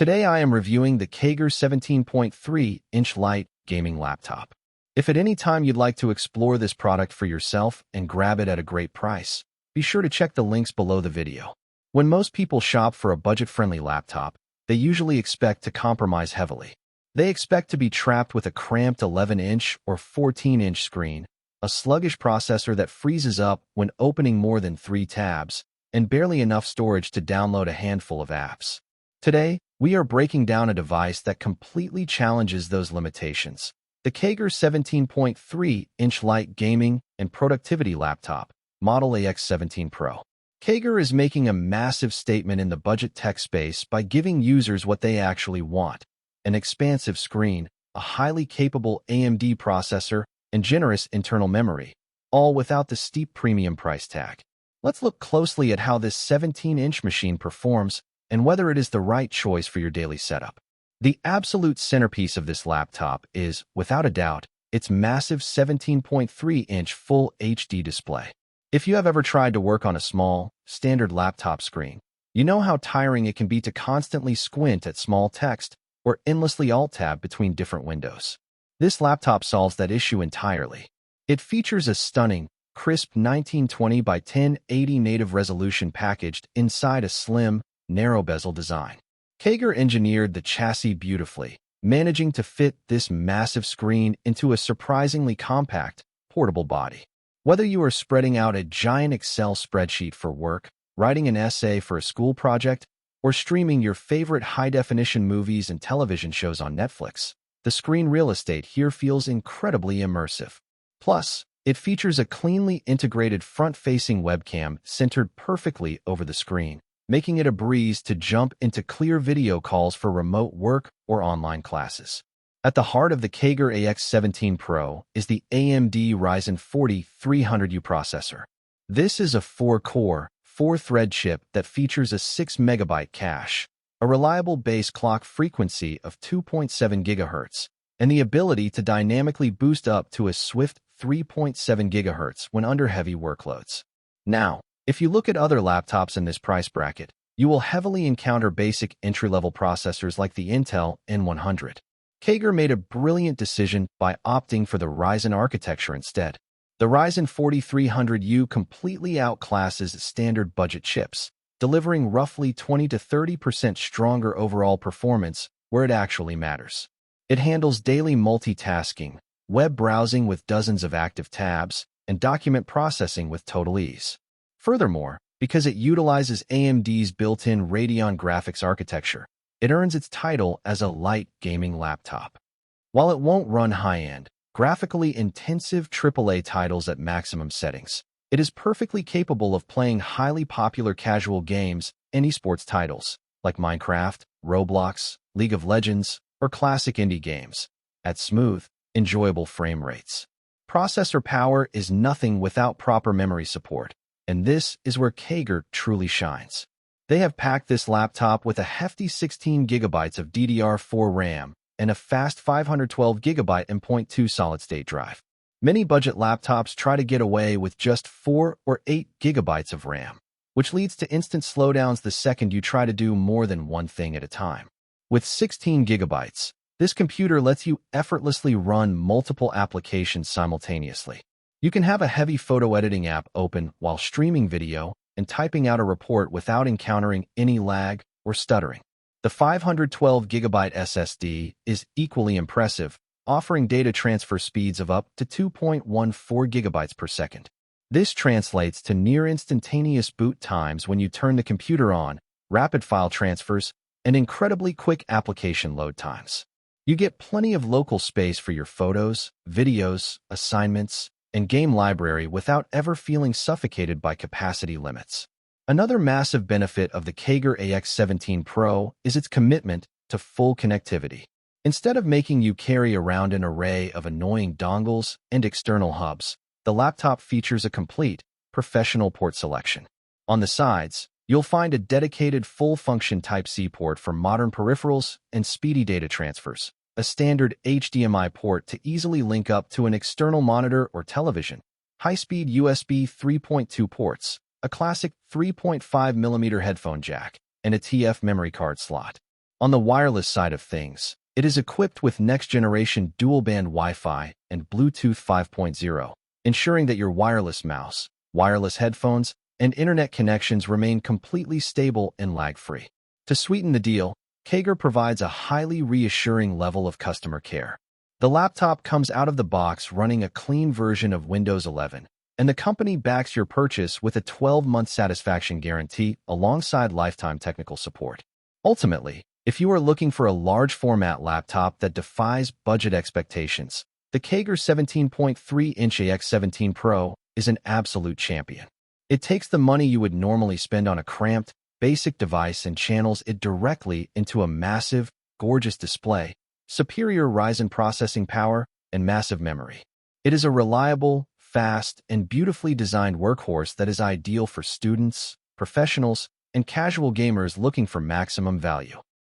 Today I am reviewing the KAIGERR 17.3-inch light gaming laptop. If at any time you'd like to explore this product for yourself and grab it at a great price, be sure to check the links below the video. When most people shop for a budget-friendly laptop, they usually expect to compromise heavily. They expect to be trapped with a cramped 11-inch or 14-inch screen, a sluggish processor that freezes up when opening more than 3 tabs, and barely enough storage to download a handful of apps. Today, we are breaking down a device that completely challenges those limitations. The KAIGERR 17.3-inch light gaming and productivity laptop, model AX17PRO. KAIGERR is making a massive statement in the budget tech space by giving users what they actually want: an expansive screen, a highly capable AMD processor, and generous internal memory, all without the steep premium price tag. Let's look closely at how this 17-inch machine performs and whether it is the right choice for your daily setup. The absolute centerpiece of this laptop is, without a doubt, its massive 17.3-inch Full HD display. If you have ever tried to work on a small, standard laptop screen, you know how tiring it can be to constantly squint at small text or endlessly alt-tab between different windows. This laptop solves that issue entirely. It features a stunning, crisp 1920 by 1080 native resolution packaged inside a slim, narrow bezel design. KAIGERR engineered the chassis beautifully, managing to fit this massive screen into a surprisingly compact, portable body. Whether you are spreading out a giant Excel spreadsheet for work, writing an essay for a school project, or streaming your favorite high-definition movies and television shows on Netflix, the screen real estate here feels incredibly immersive. Plus, it features a cleanly integrated front-facing webcam centered perfectly over the screen, making it a breeze to jump into clear video calls for remote work or online classes. At the heart of the KAIGERR AX17PRO is the AMD Ryzen 4300U processor. This is a 4-core, 4-thread chip that features a 6MB cache, a reliable base clock frequency of 2.7 GHz, and the ability to dynamically boost up to a swift 3.7 GHz when under heavy workloads. Now, if you look at other laptops in this price bracket, you will heavily encounter basic entry-level processors like the Intel N100. KAIGERR made a brilliant decision by opting for the Ryzen architecture instead. The Ryzen 4300U completely outclasses standard budget chips, delivering roughly 20 to 30% stronger overall performance where it actually matters. It handles daily multitasking, web browsing with dozens of active tabs, and document processing with total ease. Furthermore, because it utilizes AMD's built-in Radeon graphics architecture, it earns its title as a light gaming laptop. While it won't run high-end, graphically intensive AAA titles at maximum settings, it is perfectly capable of playing highly popular casual games and esports titles like Minecraft, Roblox, League of Legends, or classic indie games at smooth, enjoyable frame rates. Processor power is nothing without proper memory support, and this is where KAIGERR truly shines. They have packed this laptop with a hefty 16GB of DDR4 RAM and a fast 512GB M.2 solid-state drive. Many budget laptops try to get away with just 4 or 8GB of RAM, which leads to instant slowdowns the second you try to do more than one thing at a time. With 16GB, this computer lets you effortlessly run multiple applications simultaneously. You can have a heavy photo editing app open while streaming video and typing out a report without encountering any lag or stuttering. The 512GB SSD is equally impressive, offering data transfer speeds of up to 2.14 GB per second. This translates to near instantaneous boot times when you turn the computer on, rapid file transfers, and incredibly quick application load times. You get plenty of local space for your photos, videos, assignments, and game library without ever feeling suffocated by capacity limits. Another massive benefit of the KAIGERR AX17PRO is its commitment to full connectivity. Instead of making you carry around an array of annoying dongles and external hubs, the laptop features a complete, professional port selection. On the sides, you'll find a dedicated full-function Type-C port for modern peripherals and speedy data transfers, a standard HDMI port to easily link up to an external monitor or television, high-speed USB 3.2 ports, a classic 3.5mm headphone jack, and a TF memory card slot. On the wireless side of things, it is equipped with next-generation dual-band Wi-Fi and Bluetooth 5.0, ensuring that your wireless mouse, wireless headphones, and internet connections remain completely stable and lag-free. To sweeten the deal, KAIGERR provides a highly reassuring level of customer care. The laptop comes out of the box running a clean version of Windows 11, and the company backs your purchase with a 12-month satisfaction guarantee alongside lifetime technical support. Ultimately, if you are looking for a large-format laptop that defies budget expectations, the KAIGERR 17.3-inch AX17PRO is an absolute champion. It takes the money you would normally spend on a cramped, basic device and channels it directly into a massive, gorgeous display, superior Ryzen processing power, and massive memory. It is a reliable, fast, and beautifully designed workhorse that is ideal for students, professionals, and casual gamers looking for maximum value.